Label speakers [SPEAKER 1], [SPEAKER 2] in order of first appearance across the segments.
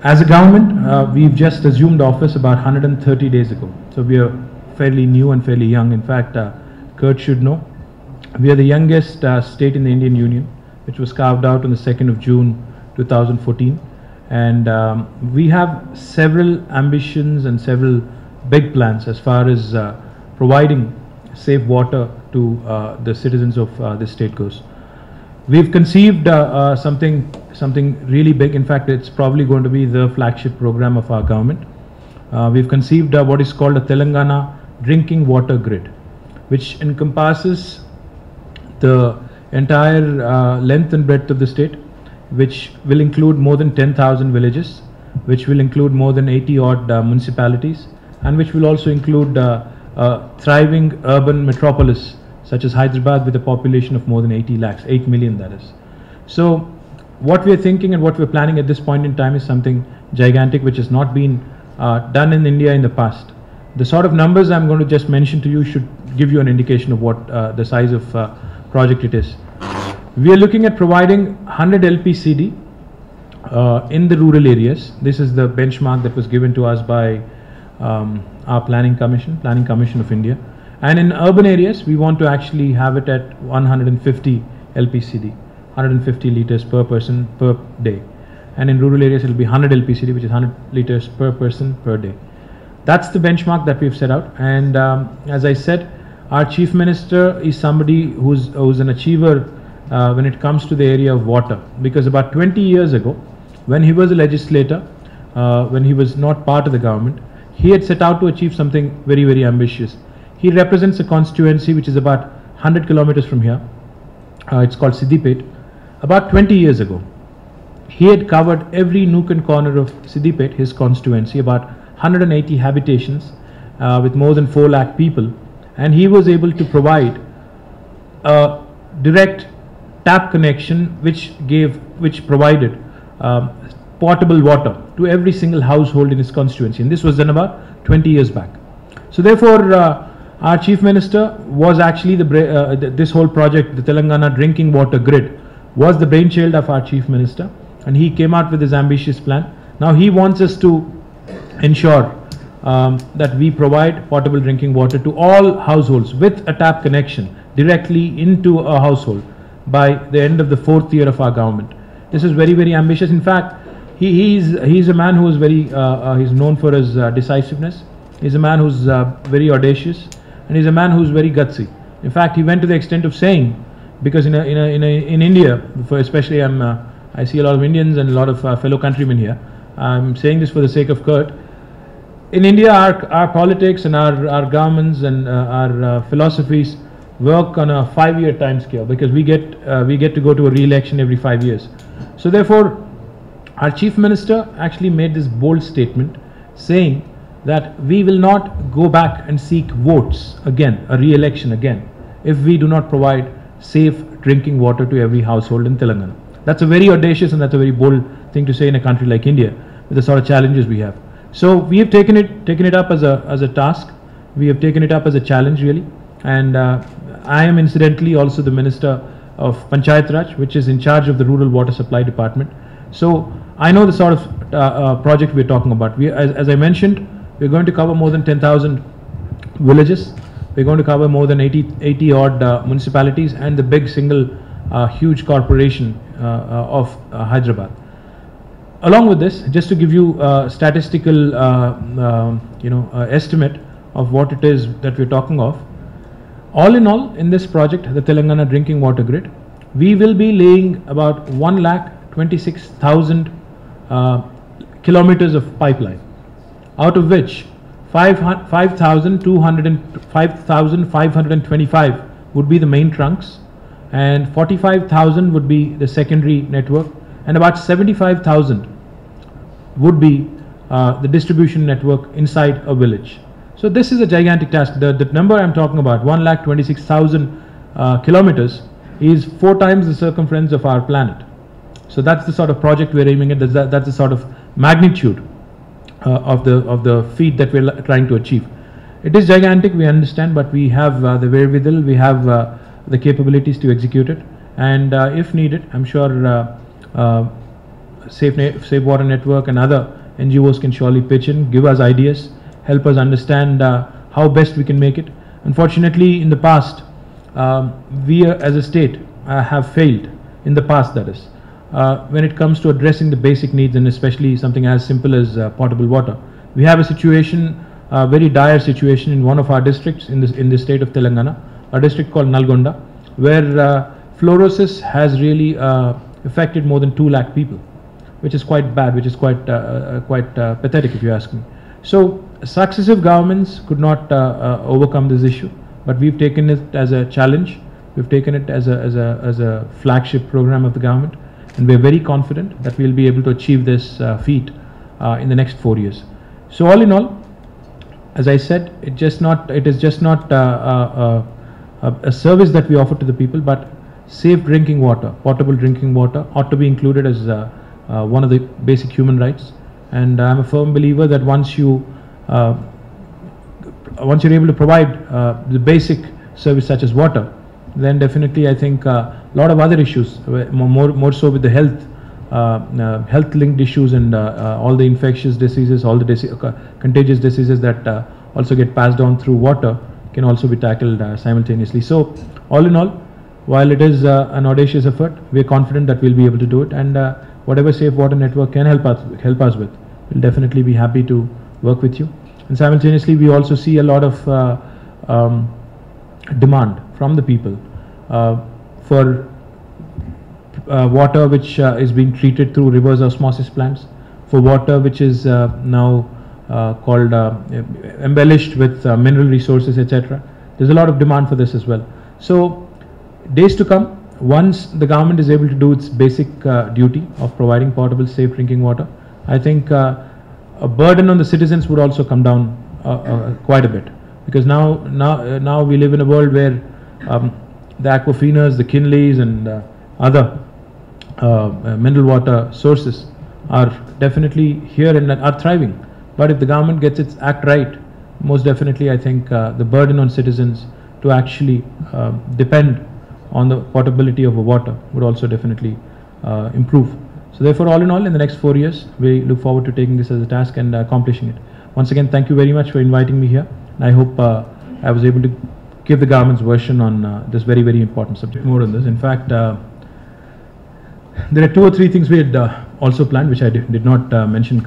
[SPEAKER 1] As a government, we've just assumed office about 130 days ago. So we are fairly new and fairly young. In fact, Kurt should know, we are the youngest state in the Indian Union, which was carved out on the 2nd of June 2014. And we have several ambitions and several big plans as far as providing safe water to the citizens of this state goes. We've conceived something really big. In fact, it's probably going to be the flagship program of our government. We've conceived what is called a Telangana drinking water grid, which encompasses the entire length and breadth of the state, which will include more than 10,000 villages, which will include more than 80 odd municipalities, and which will also include a thriving urban metropolis such as Hyderabad with a population of more than 80 lakhs, 8 million that is. So what we are thinking and what we are planning at this point in time is something gigantic which has not been done in India in the past. The sort of numbers I'm going to just mention to you should give you an indication of what the size of project it is. We are looking at providing 100 LPCD in the rural areas. This is the benchmark that was given to us by our Planning Commission of India. And in urban areas, we want to actually have it at 150 LPCD, 150 liters per person per day. And in rural areas, it will be 100 LPCD, which is 100 liters per person per day. That's the benchmark that we've set out. And as I said, our Chief Minister is somebody who's an achiever when it comes to the area of water. Because about 20 years ago, when he was a legislator, when he was not part of the government, he had set out to achieve something very, very ambitious. He represents a constituency which is about 100 kilometers from here. It's called Siddipet. About 20 years ago, he had covered every nook and corner of Siddipet, his constituency, about 180 habitations with more than 4 lakh people, and he was able to provide a direct tap connection which provided potable water to every single household in his constituency, and this was done about 20 years back. So therefore, our Chief Minister was actually this whole project, the Telangana drinking water grid, was the brainchild of our Chief Minister, and he came out with his ambitious plan. Now he wants us to ensure that we provide potable drinking water to all households with a tap connection directly into a household by the end of the 4th year of our government. This is very, very ambitious. In fact, he's a man who is very he's known for his decisiveness. He's a man who's very audacious, and he's a man who's very gutsy. In fact, he went to the extent of saying, because in India, especially I see a lot of Indians and a lot of fellow countrymen here. I'm saying this for the sake of Kurt. In India, our politics and our governments and our philosophies work on a 5-year time scale, because we get to go to a re-election every 5 years. So therefore, our Chief Minister actually made this bold statement saying that we will not go back and seek votes again, a re-election again, if we do not provide safe drinking water to every household in Telangana. That's a very audacious and that's a very bold thing to say in a country like India with the sort of challenges we have. So we have taken it up as a task. We have taken it up as a challenge, really. And I am incidentally also the Minister of Panchayat Raj, which is in charge of the Rural Water Supply Department. So I know the sort of project we're talking about. As I mentioned, we're going to cover more than 10,000 villages. We're going to cover more than 80 odd municipalities and the big single huge corporation of Hyderabad. Along with this, just to give you a statistical estimate of what it is that we're talking of, all in all, in this project, the Telangana drinking water grid, we will be laying about 1,26,000 kilometers of pipeline, out of which 5,525 would be the main trunks, and 45,000 would be the secondary network, and about 75,000 would be the distribution network inside a village. So this is a gigantic task. The number I'm talking about, 1,26,000 kilometers, is 4 times the circumference of our planet. So that's the sort of project we're aiming at. That's the sort of magnitude of the feat that we're trying to achieve. It is gigantic, we understand, but we have the wherewithal, we have the capabilities to execute it, and if needed, I'm sure Safe Water Network and other NGOs can surely pitch in, give us ideas, help us understand how best we can make it. Unfortunately, in the past, we as a state have failed, in the past that is, when it comes to addressing the basic needs, and especially something as simple as potable water. We have a situation, a very dire situation in one of our districts in the state of Telangana, a district called Nalgonda, where fluorosis has really affected more than 2 lakh people, which is quite bad, which is quite pathetic if you ask me. So successive governments could not overcome this issue, but we've taken it as a challenge. We've taken it as a flagship program of the government, and we're very confident that we'll be able to achieve this feat in the next 4 years. So all in all, as I said, it is just not a service that we offer to the people, but safe drinking water, potable drinking water ought to be included as one of the basic human rights. And I'm a firm believer that once you're able to provide the basic service such as water, then definitely I think a lot of other issues, more so with the health linked issues and all the infectious diseases, all the contagious diseases that also get passed on through water, can also be tackled simultaneously. So all in all, while it is an audacious effort, we are confident that we'll be able to do it, and whatever Safe Water Network can help us with, we'll definitely be happy to work with you. And simultaneously, we also see a lot of demand from the people for water which is being treated through reverse osmosis plants, for water which is now called embellished with mineral resources, etc. There's a lot of demand for this as well. So days to come, once the government is able to do its basic duty of providing potable, safe drinking water, I think a burden on the citizens would also come down quite a bit, because now we live in a world where the Aquafinas, the Kinleys, and other mineral water sources are definitely here and are thriving. But if the government gets its act right, most definitely I think the burden on citizens to actually depend on the potability of the water would also definitely improve. So therefore, all in all, in the next 4 years, we look forward to taking this as a task and accomplishing it. Once again, thank you very much for inviting me here. And I hope I was able to give the government's version on this very, very important subject. More on this. In fact, there are 2 or 3 things we had also planned, which I did not mention,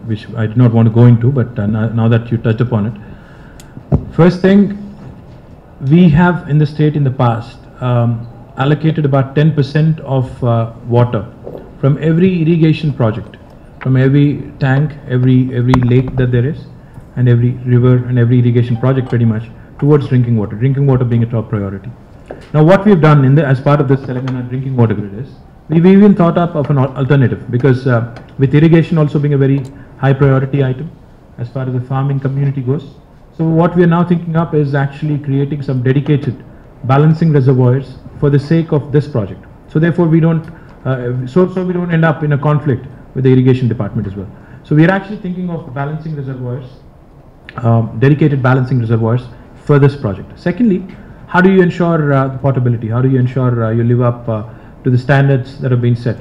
[SPEAKER 1] which I did not want to go into, but now that you touched upon it. First thing, we have in the state in the past allocated about 10% of water from every irrigation project, from every tank, every lake that there is, and every river and every irrigation project pretty much, towards drinking water being a top priority. Now what we have done as part of this Telangana drinking water grid is, we've even thought up of an alternative, because with irrigation also being a very high priority item as far as the farming community goes. So what we are now thinking up is actually creating some dedicated balancing reservoirs for the sake of this project. So therefore we don't, so we don't end up in a conflict with the irrigation department as well. So we are actually thinking of balancing reservoirs, dedicated balancing reservoirs for this project. Secondly, how do you ensure the potability? How do you ensure you live up to the standards that have been set?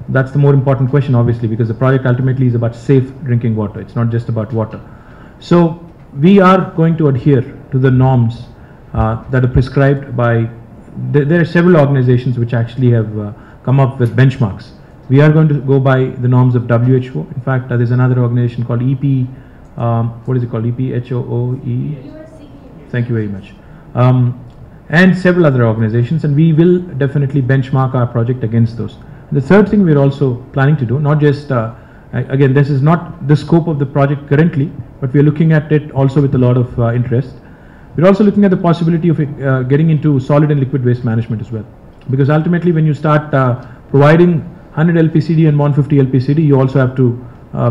[SPEAKER 1] That's the more important question, obviously, because the project ultimately is about safe drinking water. It's not just about water. So we are going to adhere to the norms that are prescribed by, there are several organizations which actually have come up with benchmarks. We are going to go by the norms of WHO. In fact, there's another organization called EP, what is it called? EPHOOE? Thank you very much. And several other organizations, and we will definitely benchmark our project against those. And the third thing we're also planning to do, not just, again, this is not the scope of the project currently, but we're looking at it also with a lot of interest. We're also looking at the possibility of getting into solid and liquid waste management as well. Because ultimately when you start providing 100 LPCD and 150 LPCD, you also have to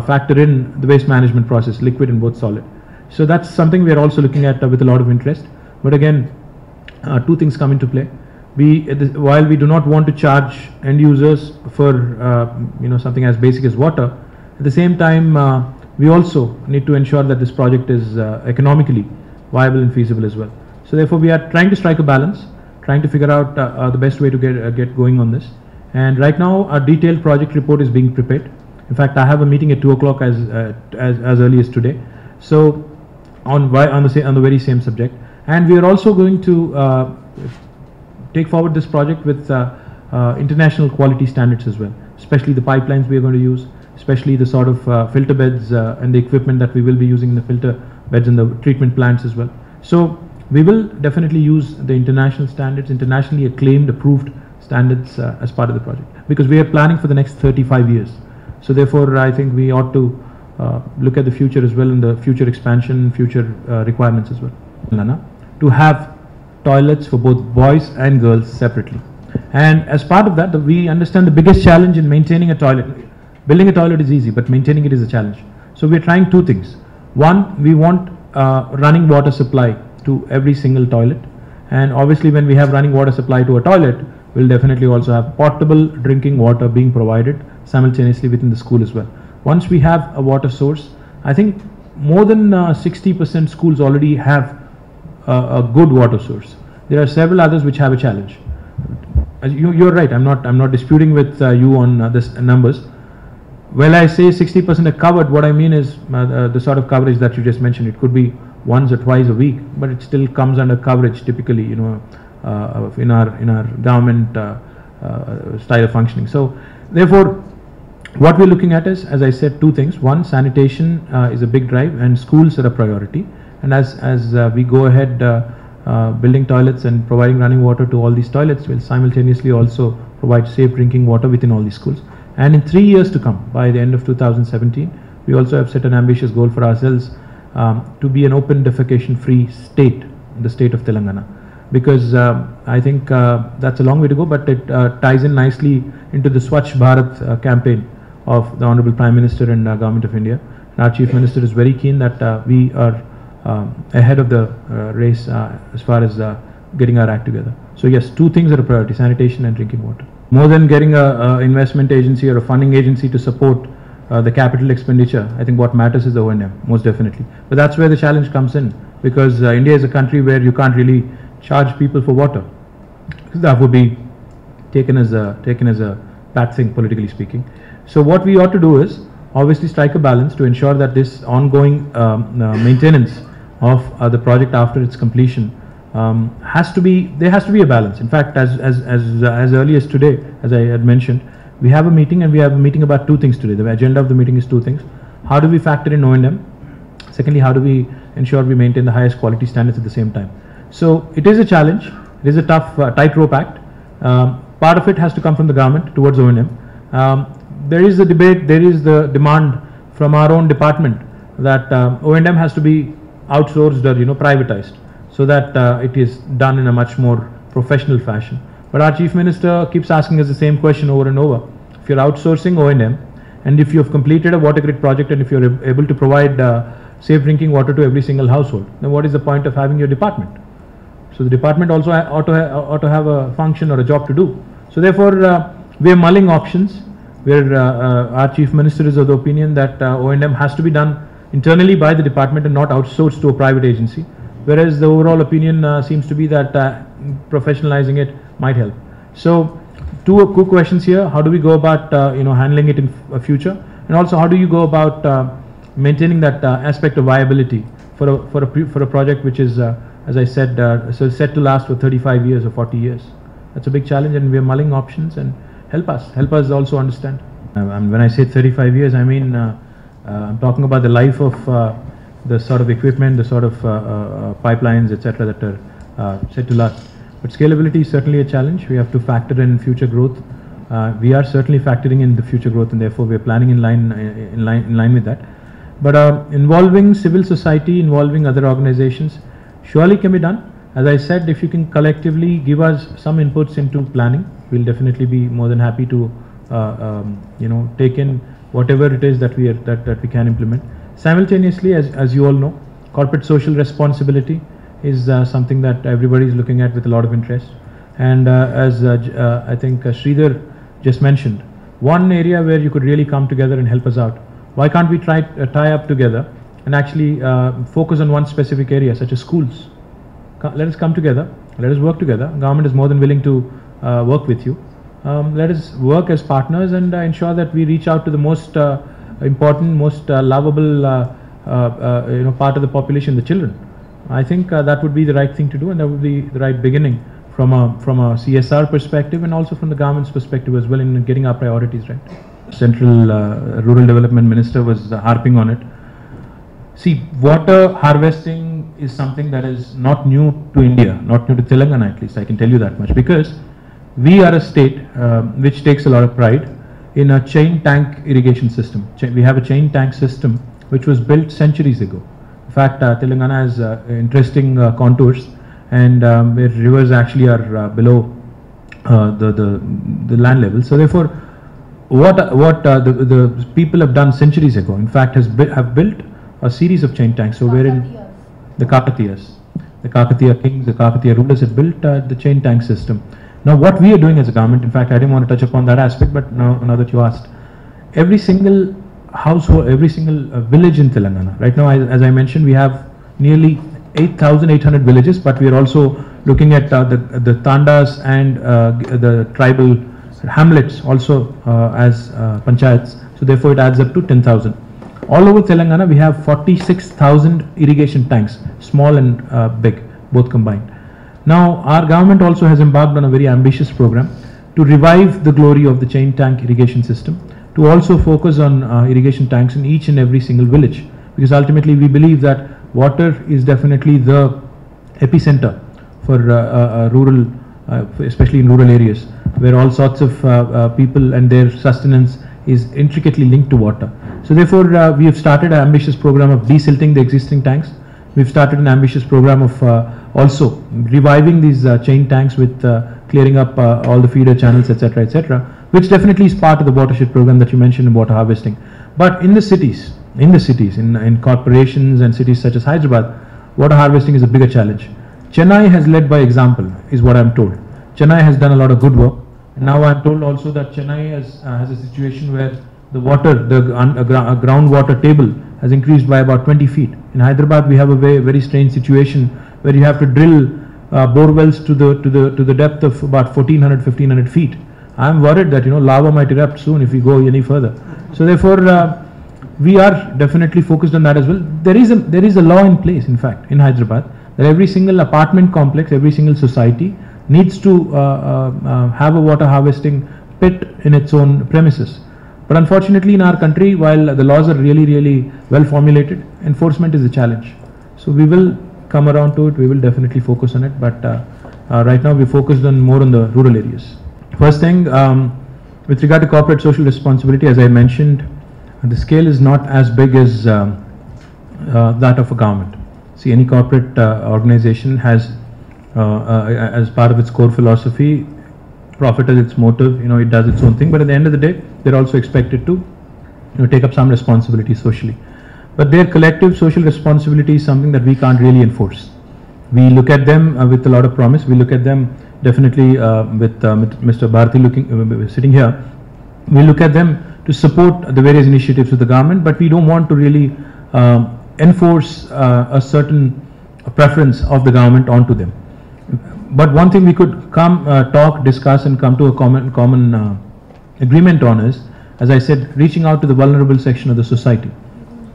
[SPEAKER 1] factor in the waste management process, liquid and both solid. So that's something we are also looking at with a lot of interest. But again, 2 things come into play. While we do not want to charge end users for something as basic as water, at the same time we also need to ensure that this project is economically viable and feasible as well. So therefore we are trying to strike a balance, trying to figure out the best way to get going on this. And right now, a detailed project report is being prepared. In fact, I have a meeting at 2 o'clock as early as today. So, on the very same subject, and we are also going to take forward this project with international quality standards as well, especially the pipelines we are going to use, especially the sort of filter beds and the equipment that we will be using in the filter beds and the treatment plants as well. So we will definitely use the international standards, internationally acclaimed, approved standards as part of the project, because we are planning for the next 35 years. So therefore, I think we ought to look at the future as well, and the future expansion, future requirements as well. To have toilets for both boys and girls separately. And as part of that, we understand the biggest challenge in maintaining a toilet. Building a toilet is easy, but maintaining it is a challenge. So we're trying two things. One, we want running water supply to every single toilet. And obviously when we have running water supply to a toilet, we'll definitely also have potable drinking water being provided simultaneously within the school as well. Once we have a water source, I think more than 60% schools already have a good water source. There are several others which have a challenge. You're right. I'm not disputing with you on this numbers. When I say 60% are covered, what I mean is the sort of coverage that you just mentioned. It could be once or twice a week, but it still comes under coverage typically, you know, in our government style of functioning. So therefore, what we're looking at is, as I said, two things. One, sanitation is a big drive, and schools are a priority. And as we go ahead building toilets and providing running water to all these toilets, we'll simultaneously also provide safe drinking water within all these schools. And in 3 years to come, by the end of 2017, we also have set an ambitious goal for ourselves to be an open defecation free state, the state of Telangana. Because I think that's a long way to go, but it ties in nicely into the Swachh Bharat campaign of the Honorable Prime Minister and Government of India. And our Chief Minister is very keen that we are ahead of the race as far as getting our act together. So yes, two things are a priority: sanitation and drinking water. More than getting a investment agency or a funding agency to support the capital expenditure, I think what matters is the O&M, most definitely. But that's where the challenge comes in, because India is a country where you can't really charge people for water. That would be taken as a bad thing, politically speaking. So what we ought to do is obviously strike a balance to ensure that this ongoing maintenance of the project after its completion has to be a balance. In fact, as early as today, as I had mentioned, we have a meeting, and we have a meeting about two things today. The agenda of the meeting is two things: how do we factor in O&M? Secondly, how do we ensure we maintain the highest quality standards at the same time? So it is a challenge. It is a tough tightrope act. Part of it has to come from the government towards O&M. There is the debate, there is the demand from our own department that O&M has to be outsourced or privatized, so that it is done in a much more professional fashion. But our Chief Minister keeps asking us the same question over and over. If you're outsourcing O&M, and if you've completed a water grid project, and if you're able to provide safe drinking water to every single household, then what is the point of having your department? So the department also ought to have a function or a job to do. So therefore, we are mulling options, where our Chief Minister is of the opinion that O&M has to be done internally by the department and not outsourced to a private agency, whereas the overall opinion seems to be that professionalizing it might help. So two quick questions here: how do we go about handling it in future, and also how do you go about maintaining that aspect of viability for a project which is as I said, so set to last for 35 years or 40 years. That's a big challenge, and we are mulling options, and help us also understand. When I say 35 years, I mean I'm talking about the life of the sort of equipment, the sort of pipelines, etc., that are set to last. But scalability is certainly a challenge. We have to factor in future growth. We are certainly factoring in the future growth, and therefore we are planning in line with that. But involving civil society, involving other organizations, surely can be done. As I said, if you can collectively give us some inputs into planning, we'll definitely be more than happy to take in whatever it is that we can implement. Simultaneously, as you all know, corporate social responsibility is something that everybody is looking at with a lot of interest. And as I think Sridhar just mentioned, one area where you could really come together and help us out. Why can't we tie up together and actually focus on one specific area, such as schools? Let us come together, let us work together. Government is more than willing to work with you. let us work as partners and ensure that we reach out to the most important, most lovable part of the population, the children. I think that would be the right thing to do, and that would be the right beginning from a CSR perspective and also from the government's perspective as well in getting our priorities right. Central Rural Development Minister was harping on it. See, water harvesting is something that is not new to India, not new to Telangana at least, I can tell you that much, because we are a state which takes a lot of pride in a chain tank irrigation system. We have a chain tank system which was built centuries ago. In fact, Telangana has interesting contours, and where rivers actually are below the land level. So therefore, what the people have done centuries ago, in fact, have built a series of chain tanks. So wherein the Kakatiya kings, the Kakatiya rulers have built the chain tank system. Now what we are doing as a government, in fact I didn't want to touch upon that aspect, but now that you asked, every single household, every single village in Telangana, right now as I mentioned, we have nearly 8,800 villages, but we are also looking at the tandas and the tribal hamlets also as panchayats, so therefore it adds up to 10,000. All over Telangana we have 46,000 irrigation tanks, small and big, both combined. Now our government also has embarked on a very ambitious program to revive the glory of the chain tank irrigation system, to also focus on irrigation tanks in each and every single village, because ultimately we believe that water is definitely the epicenter for rural, especially in rural areas, where all sorts of people and their sustenance is intricately linked to water. So therefore we have started an ambitious program of desilting the existing tanks. We've started an ambitious program of also reviving these chain tanks with clearing up all the feeder channels, etc., which definitely is part of the watershed program that you mentioned in water harvesting. But in the cities, in corporations and cities such as Hyderabad, water harvesting is a bigger challenge. Chennai has led by example, is what I'm told. Chennai has done a lot of good work. And now I'm told also that Chennai has a situation where the water, the groundwater table has increased by about 20 feet. In Hyderabad, we have a very strange situation where you have to drill bore wells to the depth of about 1,400-1,500 feet. I am worried that lava might erupt soon if we go any further. So therefore, we are definitely focused on that as well. There is a law in place, in fact, in Hyderabad, that every single apartment complex, every single society needs to have a water harvesting pit in its own premises. But unfortunately in our country, while the laws are really well formulated, enforcement is a challenge. So we will come around to it, we will definitely focus on it, but right now we focused more on the rural areas. First thing, with regard to corporate social responsibility, as I mentioned, the scale is not as big as that of a government. See, any corporate organization has as part of its core philosophy, profit as its motive, it does its own thing, but at the end of the day, they're also expected to take up some responsibility socially. But their collective social responsibility is something that we can't really enforce. We look at them with a lot of promise. We look at them definitely with Mr. Bharati sitting here. We look at them to support the various initiatives of the government, but we don't want to really enforce a certain preference of the government onto them. But one thing we could talk, discuss and come to a common agreement on is, as I said, reaching out to the vulnerable section of the society.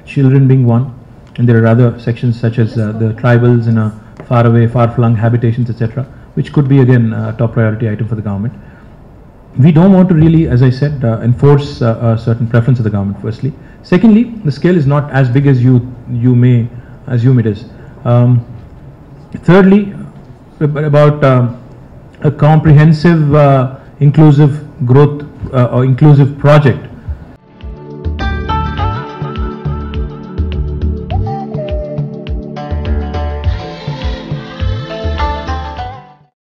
[SPEAKER 1] Children being one, and there are other sections such as the tribals in a far away, far-flung habitations, etc., which could be again a top priority item for the government. We don't want to really, as I said, enforce a certain preference of the government, firstly. Secondly, the scale is not as big as you may assume it is. Thirdly, about a comprehensive inclusive growth or inclusive project